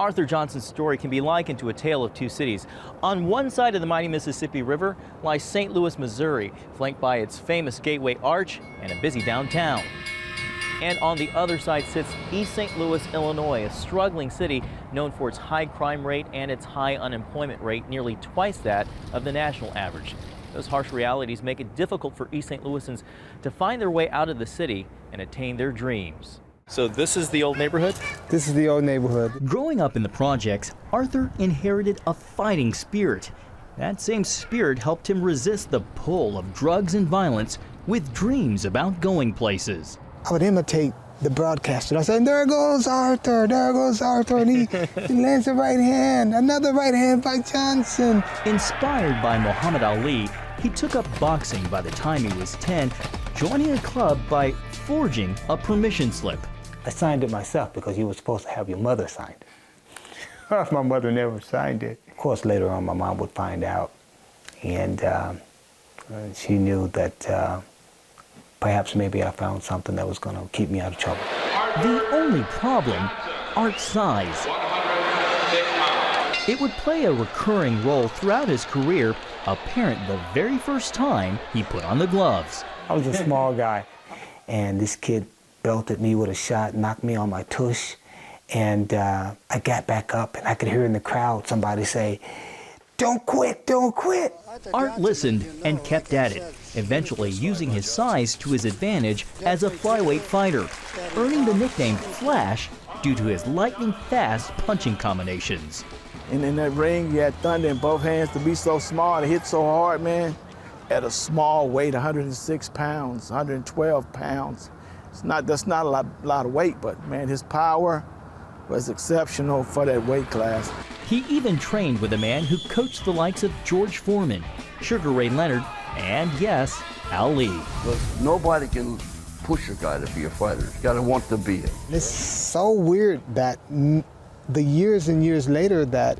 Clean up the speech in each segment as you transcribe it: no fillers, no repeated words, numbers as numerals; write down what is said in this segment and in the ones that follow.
Arthur Johnson's story can be likened to a tale of two cities. On one side of the mighty Mississippi River lies St. Louis, Missouri, flanked by its famous Gateway Arch and a busy downtown. And on the other side sits East St. Louis, Illinois, a struggling city known for its high crime rate and its high unemployment rate, nearly twice that of the national average. Those harsh realities make it difficult for East St. Louisans to find their way out of the city and attain their dreams. So this is the old neighborhood? This is the old neighborhood. Growing up in the projects, Arthur inherited a fighting spirit. That same spirit helped him resist the pull of drugs and violence with dreams about going places. I would imitate the broadcaster. I said, there goes Arthur, and he lands a right hand, another right hand by Johnson. Inspired by Muhammad Ali, he took up boxing by the time he was 10, joining a club by forging a permission slip. I signed it myself because you were supposed to have your mother sign it. My mother never signed it. Of course, later on, my mom would find out, and she knew that perhaps maybe I found something that was going to keep me out of trouble. The only problem, Art's size. It would play a recurring role throughout his career, apparent the very first time he put on the gloves. I was a small guy, and this kid belted me with a shot, knocked me on my tush, and I got back up, and I could hear in the crowd somebody say, "Don't quit, don't quit." Art listened and kept at it, eventually using his size to his advantage as a flyweight fighter, earning the nickname Flash due to his lightning-fast punching combinations. And in that ring, you had thunder in both hands. To be so small and hit so hard, man, at a small weight, 106 pounds, 112 pounds. That's not a lot of weight, but man, his power was exceptional for that weight class. He even trained with a man who coached the likes of George Foreman, Sugar Ray Leonard, and yes, Ali. But nobody can push a guy to be a fighter. He's got to want to be it. It's so weird that the years and years later that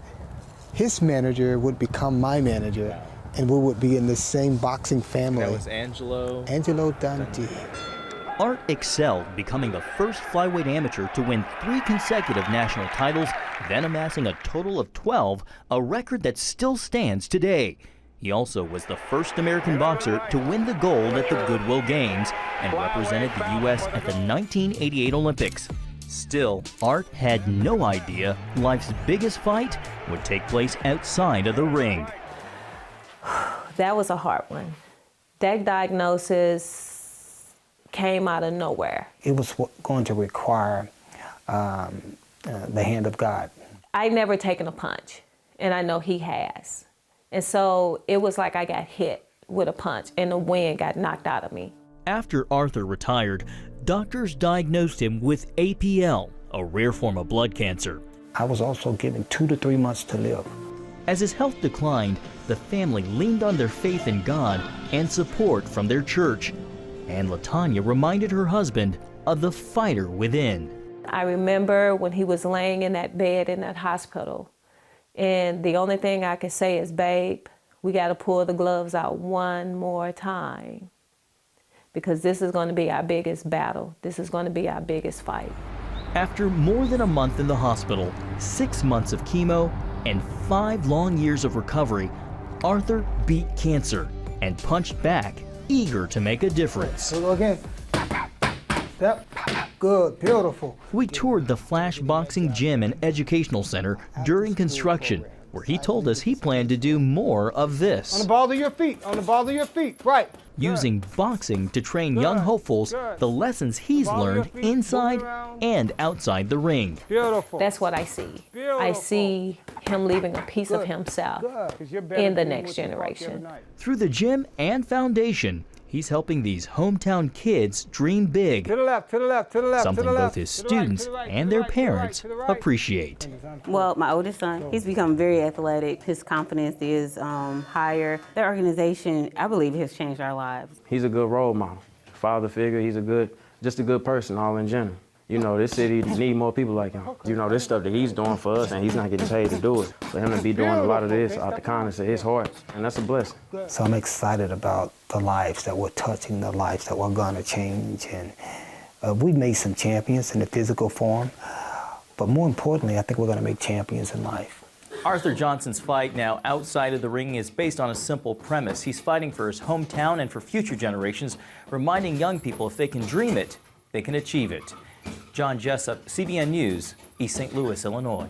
his manager would become my manager, and we would be in the same boxing family. That was Angelo? Angelo Dante. Art excelled, becoming the first flyweight amateur to win 3 consecutive national titles, then amassing a total of 12, a record that still stands today. He also was the first American boxer to win the gold at the Goodwill Games and represented the U.S. at the 1988 Olympics. Still, Art had no idea life's biggest fight would take place outside of the ring. That was a hard one. That diagnosis came out of nowhere. It was going to require the hand of God. I never taken a punch, and I know he has. And so it was like I got hit with a punch and the wind got knocked out of me. After Arthur retired, doctors diagnosed him with APL, a rare form of blood cancer. I was also given 2 to 3 months to live. As his health declined, the family leaned on their faith in God and support from their church. And LaTanya reminded her husband of the fighter within. I remember when he was laying in that bed in that hospital, and the only thing I could say is, babe, we got to pull the gloves out one more time, because this is going to be our biggest battle. This is going to be our biggest fight. After more than a month in the hospital, 6 months of chemo, and 5 long years of recovery, Arthur beat cancer and punched back, eager to make a difference. So again, step, good, beautiful. We toured the Flash Boxing Gym and Educational Center during construction, where he told us he planned to do more of this. On the ball of your feet, on the ball of your feet, right. Using boxing to train young hopefuls the lessons he's learned inside and outside the ring. Beautiful. That's what I see. I see him leaving a piece of himself in the next generation. Through the gym and foundation, he's helping these hometown kids dream big. To the left, to the left, to the left. Something both his students and their parents appreciate. Well, my oldest son, he's become very athletic. His confidence is higher. Their organization, I believe, has changed our lives. He's a good role model, father figure. He's just a good person all in general. You know, this city needs more people like him. You know, this stuff that he's doing for us, and he's not getting paid to do it. For him to be doing a lot of this out the kindness of his heart, and that's a blessing. So I'm excited about the lives that we're touching, the lives that we're going to change. And we've made some champions in the physical form. But more importantly, I think we're going to make champions in life. Arthur Johnson's fight now outside of the ring is based on a simple premise. He's fighting for his hometown and for future generations, reminding young people if they can dream it, they can achieve it. John Jessup, CBN News, East St. Louis, Illinois.